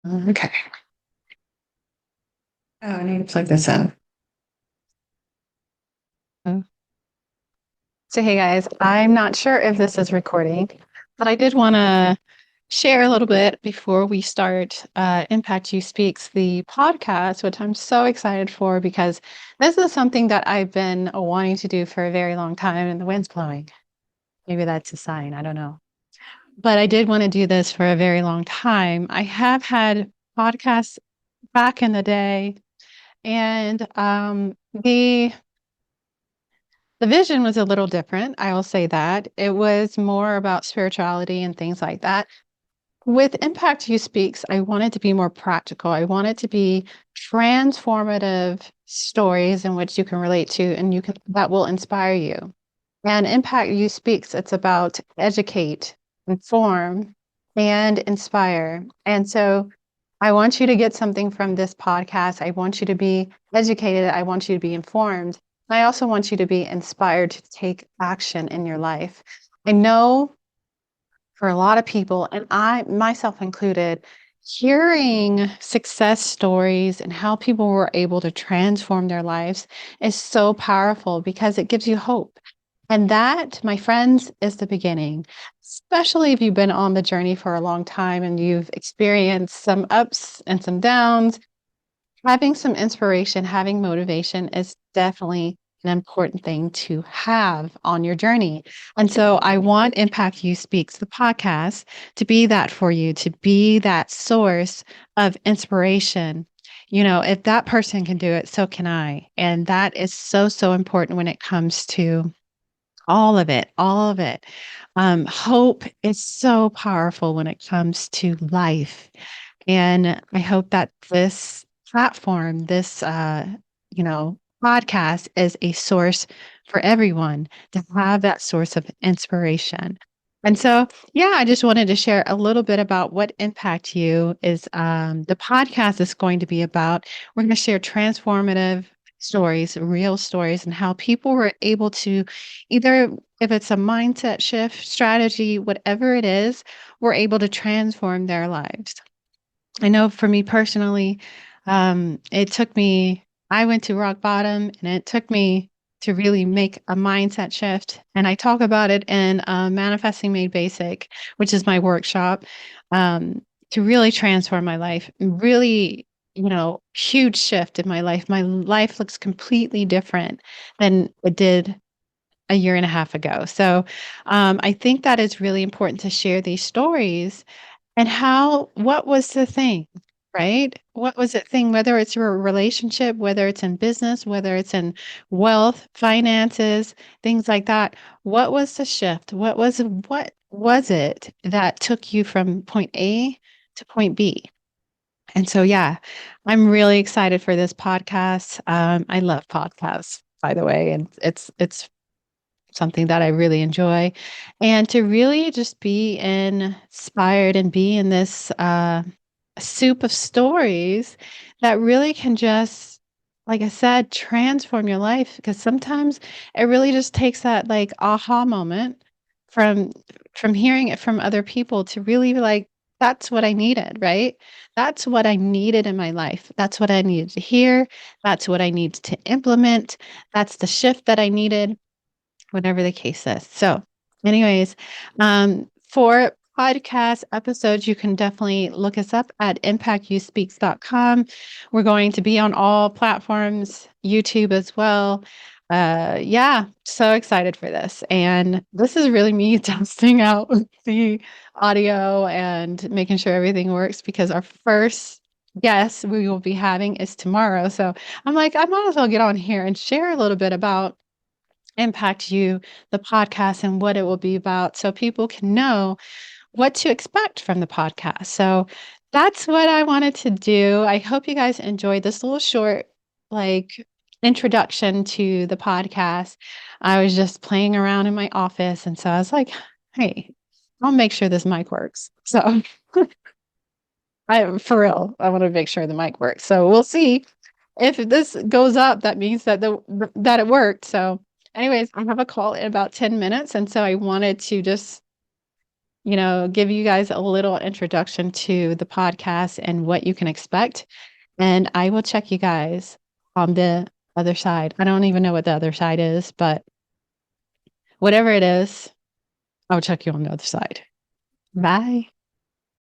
Okay. Oh, I need to plug this in. Oh. So, hey guys, I'm not sure if this is recording, but I did want to share a little bit before we start Impact You Speaks, the podcast, which I'm so excited for because this is something that I've been wanting to do for a very long time, and the wind's blowing. Maybe that's a sign. I don't know. But I did want to do this for a very long time. I have had podcasts back in the day, and the vision was a little different, I will say that. It was more about spirituality and things like that. With Impact You Speaks, I wanted to be more practical. I wanted to be transformative stories in which you can relate to and you can that will inspire you. And Impact You Speaks, it's about educate, inform, and inspire. And so I want you to get something from this podcast. I want you to be educated. I want you to be informed. I also want you to be inspired to take action in your life. I know for a lot of people, and I myself included, hearing success stories and how people were able to transform their lives is so powerful because it gives you hope. And that, my friends, is the beginning, especially if you've been on the journey for a long time and you've experienced some ups and some downs. Having some inspiration, having motivation is definitely an important thing to have on your journey. And so I want Impact You Speaks, the podcast, to be that for you, to be that source of inspiration. You know, if that person can do it, so can I. And that is so, so important when it comes to all of it, all of it. Hope is so powerful when it comes to life. And I hope that this platform, this, you know, podcast is a source for everyone to have that source of inspiration. And so, yeah, I just wanted to share a little bit about what Impact You is. The podcast is going to be about. We're going to share transformative stories, real stories, and how people were able to either, if it's a mindset shift, strategy, whatever it is, were able to transform their lives. I know for me personally, it took me, I went to rock bottom and it took me to really make a mindset shift. And I talk about it in Manifesting Made Basic, which is my workshop, to really transform my life. Really, huge shift in my life. My life looks completely different than it did a year and a half ago. So I think that it's really important to share these stories and what was the thing, right? What was the thing, whether it's your relationship, whether it's in business, whether it's in wealth, finances, things like that. What was the shift? What was it that took you from point A to point B? And so, yeah, I'm really excited for this podcast. I love podcasts, by the way, and it's something that I really enjoy. And to really just be inspired and be in this soup of stories that really can just, like I said, transform your life. Because sometimes it really just takes that like aha moment from from hearing it from other people to really be like, that's what I needed, right? That's what I needed in my life. That's what I needed to hear. That's what I needed to implement. That's the shift that I needed, whatever the case is. So, anyways, for podcast episodes, you can definitely look us up at impactyouSpeaks.com. We're going to be on all platforms, YouTube as well. Yeah, so excited for this. And this is really me testing out the audio and making sure everything works because our first guest we will be having is tomorrow. So I'm like, I might as well get on here and share a little bit about Impact You, the podcast, and what it will be about so people can know what to expect from the podcast. So that's what I wanted to do. I hope you guys enjoyed this little short, like, introduction to the podcast. I was just playing around in my office. And so I was like, hey, I'll make sure this mic works. So for real, I want to make sure the mic works. So we'll see if this goes up. That means that it worked. So anyways, I have a call in about 10 minutes. And so I wanted to just give you guys a little introduction to the podcast and what you can expect. And I will check you guys on the other side. I don't even know what the other side is, but whatever it is, I'll check you on the other side. Bye.